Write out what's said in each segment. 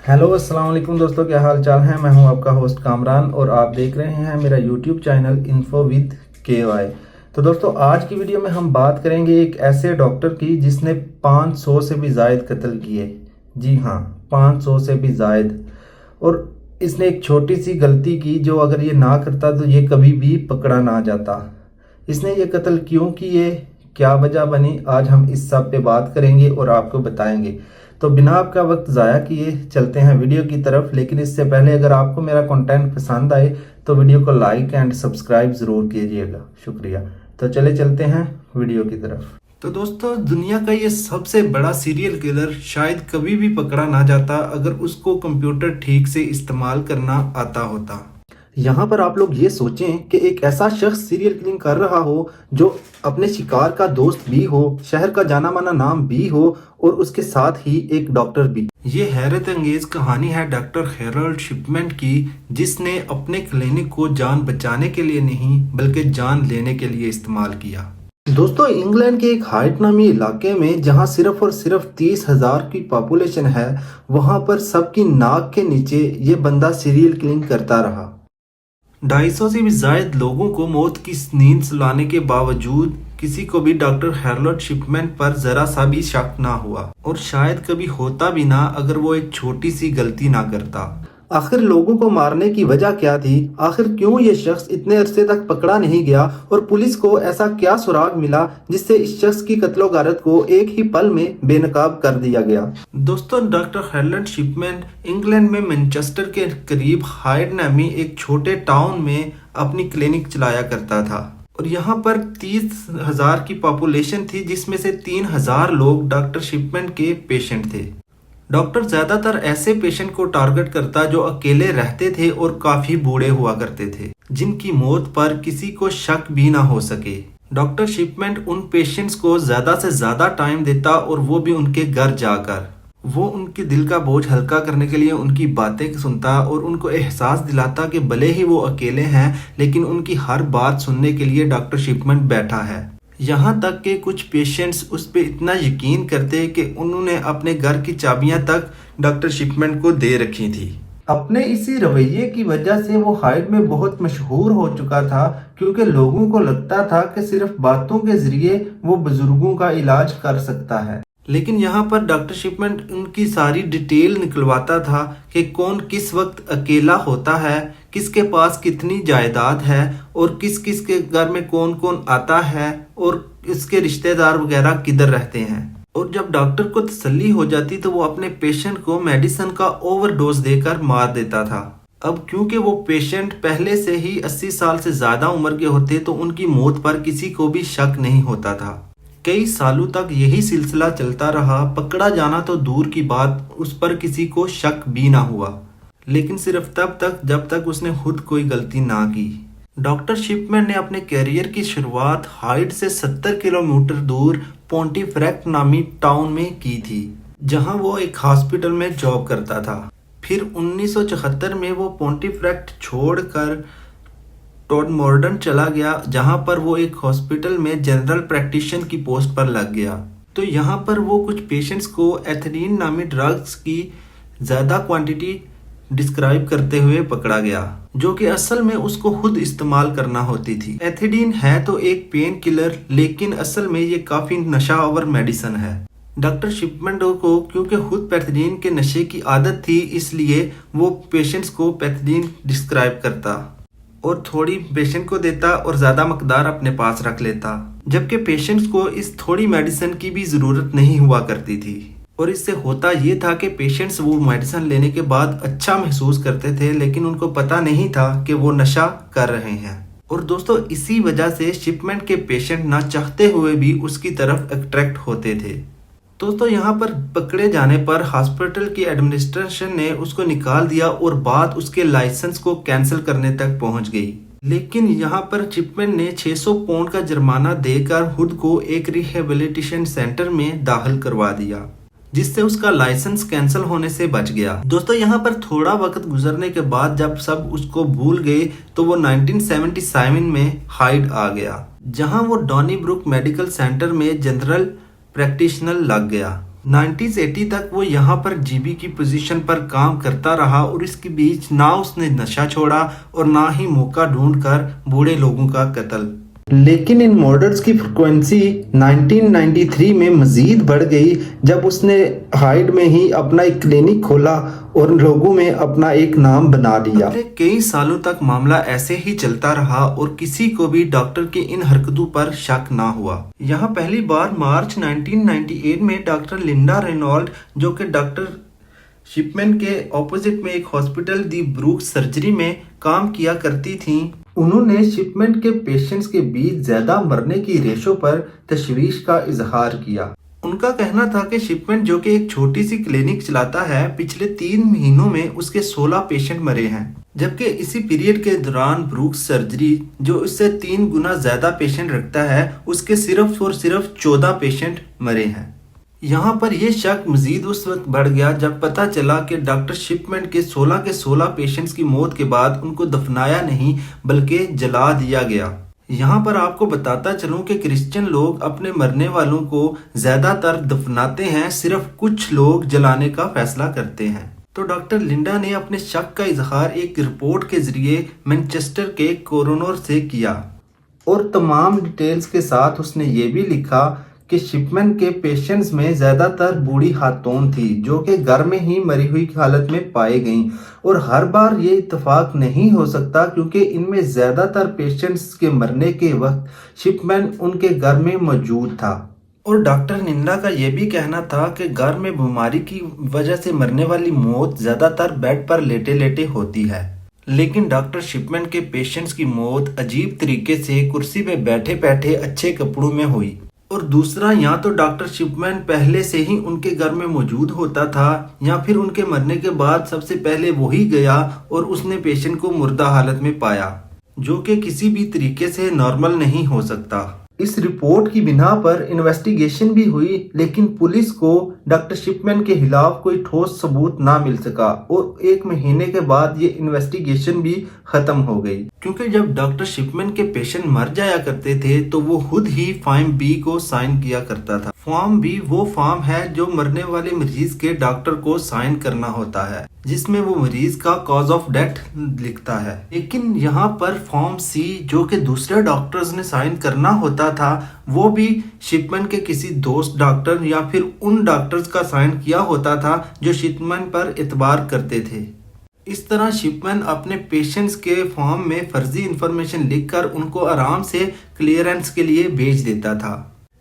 Hello अस्सलाम वालेकुम दोस्तों, क्या हाल चाल है। मैं हूं आपका होस्ट कामरान और आप देख रहे हैं मेरा YouTube channel info with KY। तो दोस्तों, आज की वीडियो में हम बात करेंगे एक ऐसे डॉक्टर की जिसने 500 से भी ज़ायद कत्ल किए। जी हाँ, 500 से भी ज़ायद। और इसने एक छोटी सी गलती की जो अगर ये ना करता तो ये कभी भी पकड़ा ना जाता। इसने ये कत्ल क्यों किए, क्या वजह बनी, आज हम इस सब पे बात करेंगे और आपको बताएंगे। तो बिना आपका वक्त ज़ाया किए चलते हैं वीडियो की तरफ। लेकिन इससे पहले अगर आपको मेरा कंटेंट पसंद आए तो वीडियो को लाइक एंड सब्सक्राइब ज़रूर कीजिएगा, शुक्रिया। तो चले चलते हैं वीडियो की तरफ। तो दोस्तों, दुनिया का ये सबसे बड़ा सीरियल किलर शायद कभी भी पकड़ा ना जाता अगर उसको कंप्यूटर ठीक से इस्तेमाल करना आता होता। यहाँ पर आप लोग ये सोचें कि एक ऐसा शख्स सीरियल किलिंग कर रहा हो जो अपने शिकार का दोस्त भी हो, शहर का जाना माना नाम भी हो और उसके साथ ही एक डॉक्टर भी। ये हैरत अंगेज कहानी है डॉक्टर हैरोल्ड शिपमैन की, जिसने अपने क्लिनिक को जान बचाने के लिए नहीं बल्कि जान लेने के लिए इस्तेमाल किया। दोस्तों, इंग्लैंड के एक हाइट नामी इलाके में जहां सिर्फ और सिर्फ 30,000 की पॉपुलेशन है, वहां पर सबकी नाक के नीचे ये बंदा सीरियल किलिंग करता रहा। 250 से भी ज्यादा लोगों को मौत की नींद सुलाने के बावजूद किसी को भी डॉक्टर हैरोल्ड शिपमैन पर जरा सा भी शक ना हुआ, और शायद कभी होता भी ना अगर वो एक छोटी सी गलती ना करता। आखिर लोगों को मारने की वजह क्या थी? आखिर क्यों ये शख्स इतने अरसे तक पकड़ा नहीं गया और पुलिस को ऐसा क्या सुराग मिला जिससे इस शख्स की कत्लो गारत को एक ही पल में बेनकाब कर दिया गया? दोस्तों, डॉक्टर हैरोल्ड शिपमैन इंग्लैंड में मैनचेस्टर के करीब हाइड नामी एक छोटे टाउन में अपनी क्लिनिक चलाया करता था, और यहाँ पर 30,000 की पॉपुलेशन थी, जिसमें से 3,000 लोग डॉक्टर शिपमैन के पेशेंट थे। डॉक्टर ज्यादातर ऐसे पेशेंट को टारगेट करता जो अकेले रहते थे और काफी बूढ़े हुआ करते थे, जिनकी मौत पर किसी को शक भी ना हो सके। डॉक्टर शिपमैन उन पेशेंट्स को ज्यादा से ज्यादा टाइम देता, और वो भी उनके घर जाकर। वो उनके दिल का बोझ हल्का करने के लिए उनकी बातें सुनता और उनको एहसास दिलाता कि भले ही वो अकेले हैं लेकिन उनकी हर बात सुनने के लिए डॉक्टर शिपमैन बैठा है। यहाँ तक कि कुछ पेशेंट्स उस पर इतना यकीन करते कि उन्होंने अपने घर की चाबियां तक डॉक्टर शिपमैन को दे रखी थी। अपने इसी रवैये की वजह से वो हाइड में बहुत मशहूर हो चुका था, क्योंकि लोगों को लगता था कि सिर्फ बातों के जरिए वो बुजुर्गों का इलाज कर सकता है। लेकिन यहाँ पर डॉक्टर शिपमैन उनकी सारी डिटेल निकलवाता था कि कौन किस वक्त अकेला होता है, किसके पास कितनी जायदाद है और किस किस के घर में कौन कौन आता है और इसके रिश्तेदार वगैरह किधर रहते हैं। और जब डॉक्टर को तसल्ली हो जाती तो वो अपने पेशेंट को मेडिसिन का ओवरडोज देकर मार देता था। अब क्योंकि वो पेशेंट पहले से ही 80 साल से ज्यादा उम्र के होते तो उनकी मौत पर किसी को भी शक नहीं होता था। कई सालों तक यही सिलसिला चलता रहा, पकड़ा जाना तो दूर की बात, उस पर किसी को शक भी ना हुआ, लेकिन सिर्फ तब तक जब तक उसने खुद कोई गलती ना की। डॉक्टर शिपमैन ने अपने कैरियर की शुरुआत हाइड से 70 किलोमीटर दूर पोंटीफ्रेक्ट नामी टाउन में की थी, जहां वो एक हॉस्पिटल में जॉब करता था। फिर 1974 में वो पोंटीफ्रेक्ट छोड़कर टॉडमॉर्टन चला गया, जहां पर वो एक हॉस्पिटल में जनरल प्रैक्टिशनर की पोस्ट पर लग गया। तो यहाँ पर वो कुछ पेशेंट्स को एथिलीन नामी ड्रग्स की ज़्यादा क्वांटिटी डिस्क्राइब करते हुए पकड़ा गया, जो कि असल में उसको खुद इस्तेमाल करना होती थी। एथिलीन है तो एक पेन किलर, लेकिन असल में ये काफ़ी नशावर मेडिसिन है। डॉक्टर शिपमैन को क्योंकि खुद पैथिलीन के नशे की आदत थी, इसलिए वो पेशेंट्स को पैथिलीन डिस्क्राइब करता और थोड़ी पेशेंट को देता और ज़्यादा मकदार अपने पास रख लेता, जबकि पेशेंट्स को इस थोड़ी मेडिसिन की भी ज़रूरत नहीं हुआ करती थी। और इससे होता ये था कि पेशेंट्स वो मेडिसिन लेने के बाद अच्छा महसूस करते थे, लेकिन उनको पता नहीं था कि वो नशा कर रहे हैं। और दोस्तों, इसी वजह से शिपमैन के पेशेंट ना चाहते हुए भी उसकी तरफ अट्रैक्ट होते थे। दोस्तों, यहाँ पर पकड़े जाने पर हॉस्पिटल की एडमिनिस्ट्रेशन ने उसको निकाल दिया और बात उसके लाइसेंस को कैंसिल करने तक पहुंच गई। लेकिन यहाँ पर शिपमैन ने 600 पाउंड का जुर्माना देकर खुद को एक रिहेबिलिटेशन सेंटर में दाखिल करवा दिया, जिससे उसका लाइसेंस कैंसिल होने से बच गया। दोस्तों, यहाँ पर थोड़ा वक्त गुजरने के बाद जब सब उसको भूल गए तो वो 1977 में हाइड आ गया, जहाँ वो डॉनीब्रुक मेडिकल सेंटर में जनरल प्रैक्टिशनर लग गया। 1980 तक वो यहाँ पर जीबी की पोजीशन पर काम करता रहा और इसके बीच ना उसने नशा छोड़ा और ना ही मौका ढूंढकर बूढ़े लोगों का कत्ल। लेकिन इन मर्डर्स की फ्रिक्वेंसी 1993 में मजीद बढ़ गई जब उसने हाइड में ही अपना एक क्लिनिक खोला और लोगों में अपना एक नाम बना लिया। कई सालों तक मामला ऐसे ही चलता रहा और किसी को भी डॉक्टर की इन हरकतों पर शक ना हुआ। यहाँ पहली बार मार्च 1998 में डॉक्टर लिंडा रेनॉल्ड, जो कि डॉक्टर शिपमैन के ऑपोजिट में एक हॉस्पिटल दी ब्रूक सर्जरी में काम किया करती थी, उन्होंने शिपमैन के पेशेंट्स के बीच ज्यादा मरने की रेशो पर तशवीश का इजहार किया। उनका कहना था कि शिपमैन, जो कि एक छोटी सी क्लिनिक चलाता है, पिछले 3 महीनों में उसके 16 पेशेंट मरे हैं, जबकि इसी पीरियड के दौरान ब्रूक सर्जरी, जो उससे 3 गुना ज्यादा पेशेंट रखता है, उसके सिर्फ और सिर्फ 14 पेशेंट मरे हैं। यहाँ पर यह शक मजीद उस वक्त बढ़ गया जब पता चला कि डॉक्टर शिपमैन के 16 पेशेंट्स की मौत के बाद उनको दफनाया नहीं बल्कि जला दिया गया। यहाँ पर आपको बताता चलूं कि क्रिश्चियन लोग अपने मरने वालों को ज्यादातर दफनाते हैं, सिर्फ कुछ लोग जलाने का फैसला करते हैं। तो डॉक्टर लिंडा ने अपने शक का इजहार एक रिपोर्ट के जरिए मैनचेस्टर के कोरोनर से किया और तमाम डिटेल्स के साथ उसने ये भी लिखा कि शिपमैन के पेशेंट्स में ज्यादातर बूढ़ी खातून थी जो कि घर में ही मरी हुई हालत में पाई गईं और हर बार ये इत्तेफाक नहीं हो सकता क्योंकि इनमें ज्यादातर पेशेंट्स के मरने के वक्त शिपमैन उनके घर में मौजूद था। और डॉक्टर लिंडा का यह भी कहना था कि घर में बीमारी की वजह से मरने वाली मौत ज्यादातर बेड पर लेटे लेटे होती है, लेकिन डॉक्टर शिपमैन के पेशेंट्स की मौत अजीब तरीके से कुर्सी पे बैठे बैठे अच्छे कपड़ों में हुई। और दूसरा, या तो डॉक्टर शिपमैन पहले से ही उनके घर में मौजूद होता था या फिर उनके मरने के बाद सबसे पहले वही गया और उसने पेशेंट को मुर्दा हालत में पाया, जो कि किसी भी तरीके से नॉर्मल नहीं हो सकता। इस रिपोर्ट की बिना पर इन्वेस्टिगेशन भी हुई, लेकिन पुलिस को डॉक्टर शिपमैन के खिलाफ कोई ठोस सबूत ना मिल सका और 1 महीने के बाद ये इन्वेस्टिगेशन भी खत्म हो गई। क्योंकि जब डॉक्टर शिपमैन के पेशेंट मर जाया करते थे तो वो खुद ही फॉर्म बी को साइन किया करता था। फॉर्म बी वो फॉर्म है जो मरने वाले मरीज के डॉक्टर को साइन करना होता है, जिसमें वो मरीज का कॉज ऑफ डेथ लिखता है। लेकिन यहाँ पर फॉर्म सी, जो कि दूसरे डॉक्टर्स ने साइन करना होता था, वो भी शिपमैन के किसी दोस्त डॉक्टर या फिर उन डॉक्टर्स का साइन किया होता था जो शिपमैन पर एतबार करते थे। इस तरह शिपमैन अपने पेशेंट्स के फॉर्म में फर्जी इंफॉर्मेशन लिखकर उनको आराम से क्लियरेंस के लिए भेज देता था,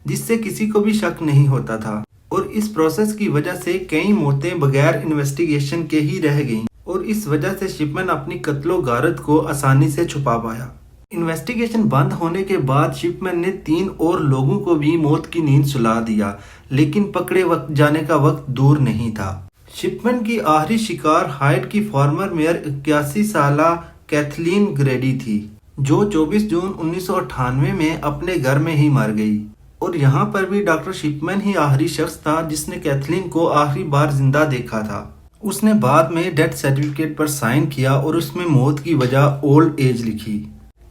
जिससे किसी को भी शक नहीं होता था। और इस प्रोसेस की वजह से कई मौतें बगैर इन्वेस्टिगेशन के ही रह गईं और इस वजह से शिपमैन अपनी कत्लो गारत को आसानी से छुपा पाया। इन्वेस्टिगेशन बंद होने के बाद शिपमैन ने 3 और लोगों को भी मौत की नींद सुला दिया, लेकिन पकड़े जाने का वक्त दूर नहीं था। शिपमैन की आखिरी शिकार हाइड की फॉर्मर मेयर 81 साला कैथलीन ग्रेडी थी, जो 24 जून 1998 में अपने घर में ही मर गई। और यहाँ पर भी डॉक्टर शिपमैन ही आखिरी शख्स था जिसने कैथलीन को आखिरी बार जिंदा देखा था। उसने बाद में डेथ सर्टिफिकेट पर साइन किया और उसमें मौत की वजह ओल्ड एज लिखी।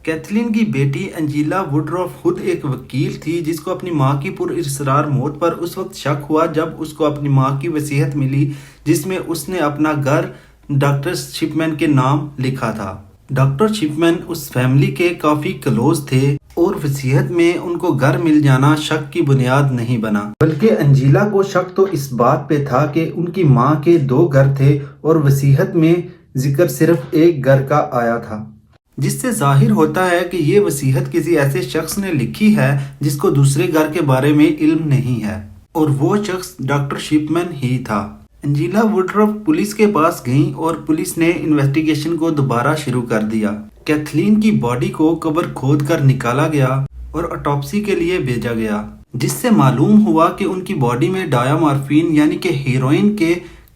कैथलीन की बेटी एंजेला वुडरॉफ खुद एक वकील थी जिसको अपनी मां की पुरइसरार मौत पर उस वक्त शक हुआ जब उसको अपनी मां की वसीयत मिली, जिसमें उसने अपना घर डॉक्टर शिपमैन के नाम लिखा था। डॉक्टर शिपमैन उस फैमिली के काफी क्लोज थे और वसीयत में उनको घर मिल जाना शक की बुनियाद नहीं बना, बल्कि एंजेला को शक तो इस बात पे था कि उनकी मां के 2 घर थे और वसीयत में जिक्र सिर्फ एक घर का आया था, जिससे जाहिर होता है कि ये वसीयत किसी ऐसे शख्स ने लिखी है जिसको दूसरे घर के बारे में इल्म नहीं है, और वो शख्स डॉक्टर शिपमैन ही था। एंजेला वुडरॉफ पुलिस के पास गई और पुलिस ने इन्वेस्टिगेशन को दोबारा शुरू कर दिया। कैथलीन की बॉडी को कब्र खोद कर निकाला गया और ऑटोप्सी के लिए भेजा गया, जिससे मालूम हुआ कि उनकी बॉडी में डायामॉर्फिन यानी कि हेरोइन के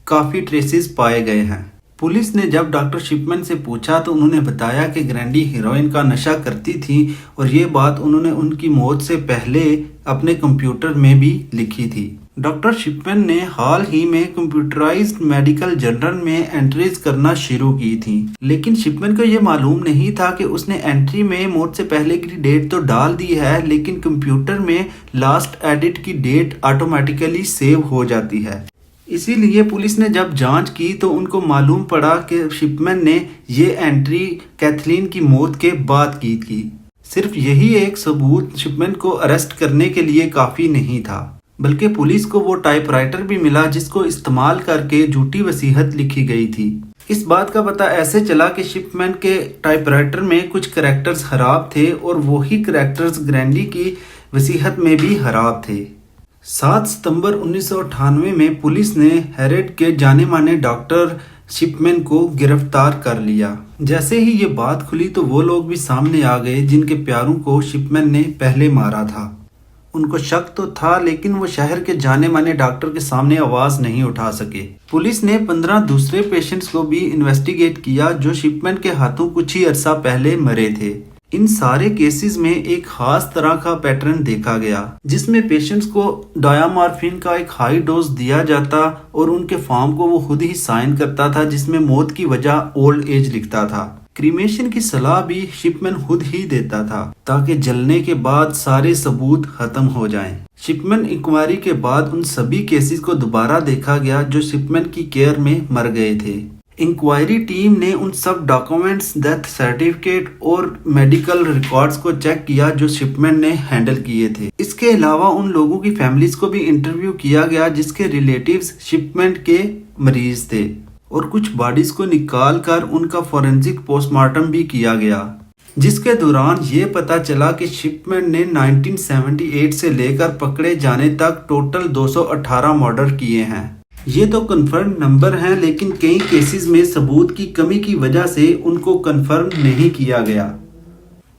काफी ट्रेसेस पाए गए हैं। पुलिस ने जब डॉक्टर शिपमैन से पूछा तो उन्होंने बताया कि ग्रैंडी हेरोइन का नशा करती थी और ये बात उन्होंने उनकी मौत से पहले अपने कंप्यूटर में भी लिखी थी। डॉक्टर शिपमैन ने हाल ही में कंप्यूटराइज्ड मेडिकल जर्नल में एंट्रीज करना शुरू की थी, लेकिन शिपमैन को यह मालूम नहीं था कि उसने एंट्री में मौत से पहले की डेट तो डाल दी है, लेकिन कंप्यूटर में लास्ट एडिट की डेट ऑटोमेटिकली सेव हो जाती है। इसीलिए पुलिस ने जब जांच की तो उनको मालूम पड़ा कि शिपमैन ने ये एंट्री कैथलीन की मौत के बाद की थी। सिर्फ यही एक सबूत शिपमैन को अरेस्ट करने के लिए काफ़ी नहीं था, बल्कि पुलिस को वो टाइपराइटर भी मिला जिसको इस्तेमाल करके झूठी वसीयत लिखी गई थी। इस बात का पता ऐसे चला कि शिपमैन के टाइपराइटर में कुछ करैक्टर्स खराब थे और वही करैक्टर्स ग्रैंडी की वसीयत में भी खराब थे। 7 सितंबर 1998 में पुलिस ने हेरेड के जाने माने डॉक्टर शिपमैन को गिरफ्तार कर लिया। जैसे ही ये बात खुली तो वो लोग भी सामने आ गए जिनके प्यारों को शिपमैन ने पहले मारा था। उनको शक तो था, लेकिन वो शहर के जाने माने डॉक्टर के सामने आवाज नहीं उठा सके। पुलिस ने 15 दूसरे पेशेंट्स को भी इन्वेस्टिगेट किया जो शिपमैन के हाथों कुछ ही अरसा पहले मरे थे। इन सारे केसेस में एक खास तरह का पैटर्न देखा गया, जिसमें पेशेंट्स को डायामॉर्फिन का एक हाई डोज दिया जाता और उनके फॉर्म को वो खुद ही साइन करता था, जिसमें मौत की वजह ओल्ड एज लिखता था। क्रीमेशन की सलाह भी शिपमैन खुद ही देता था ताकि जलने के बाद सारे सबूत खत्म हो जाएं। शिपमैन इंक्वायरी के बाद उन सभी केसेस को दोबारा देखा गया जो शिपमैन की केयर में मर गए थे। इंक्वायरी टीम ने उन सब डॉक्यूमेंट्स, डेथ सर्टिफिकेट और मेडिकल रिकॉर्ड्स को चेक किया जो शिपमैन ने हैंडल किए थे। इसके अलावा उन लोगों की फैमिलीज को भी इंटरव्यू किया गया जिसके रिलेटिव्स शिपमैन के मरीज थे, और कुछ बॉडीज को निकाल कर उनका फॉरेंसिक पोस्टमार्टम भी किया गया, जिसके दौरान ये पता चला कि शिपमैन ने 1978 से लेकर पकड़े जाने तक टोटल 218 मर्डर किए हैं। ये तो कंफर्म नंबर हैं, लेकिन कई केसेस में सबूत की कमी की वजह से उनको कंफर्म नहीं किया गया,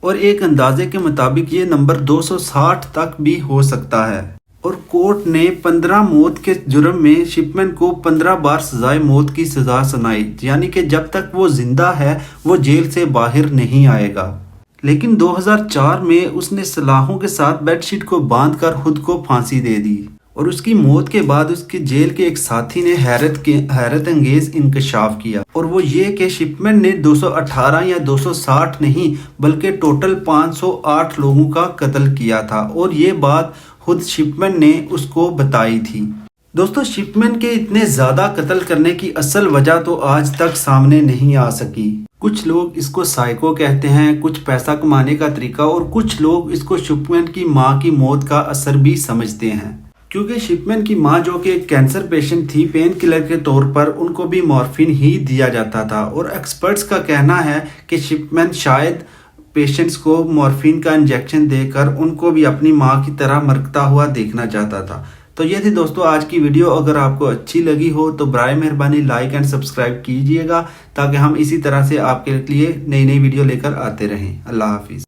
और एक अंदाजे के मुताबिक ये नंबर 260 तक भी हो सकता है। और कोर्ट ने 15 मौत के जुर्म में शिपमैन को 15 बार सजाए मौत की सजा सुनाई, यानी कि जब तक वो जिंदा है वो जेल से बाहर नहीं आएगा। लेकिन 2004 में उसने सलाखों के साथ बेडशीट को बांधकर खुद को फांसी दे दी, और उसकी मौत के बाद उसके जेल के एक साथी ने हैरत अंगेज इंकशाफ किया, और वो ये कि शिपमैन ने 218 या 260 नहीं बल्कि टोटल 508 लोगों का कत्ल किया था, और ये बात खुद शिपमैन ने उसको बताई थी। दोस्तों, शिपमैन के इतने ज्यादा कत्ल करने की असल वजह तो आज तक सामने नहीं आ सकी। कुछ लोग इसको साइको कहते हैं, कुछ पैसा कमाने का तरीका, और कुछ लोग इसको शिपमैन की माँ की मौत का असर भी समझते हैं, क्योंकि शिपमैन की माँ जो कि एक कैंसर पेशेंट थी, पेन किलर के तौर पर उनको भी मॉर्फिन ही दिया जाता था, और एक्सपर्ट्स का कहना है कि शिपमैन शायद पेशेंट्स को मॉर्फिन का इंजेक्शन देकर उनको भी अपनी माँ की तरह मरता हुआ देखना चाहता था। तो ये थी दोस्तों आज की वीडियो। अगर आपको अच्छी लगी हो तो बराए मेहरबानी लाइक एंड सब्सक्राइब कीजिएगा, ताकि हम इसी तरह से आपके लिए नई नई वीडियो लेकर आते रहें। अल्लाह हाफिज़।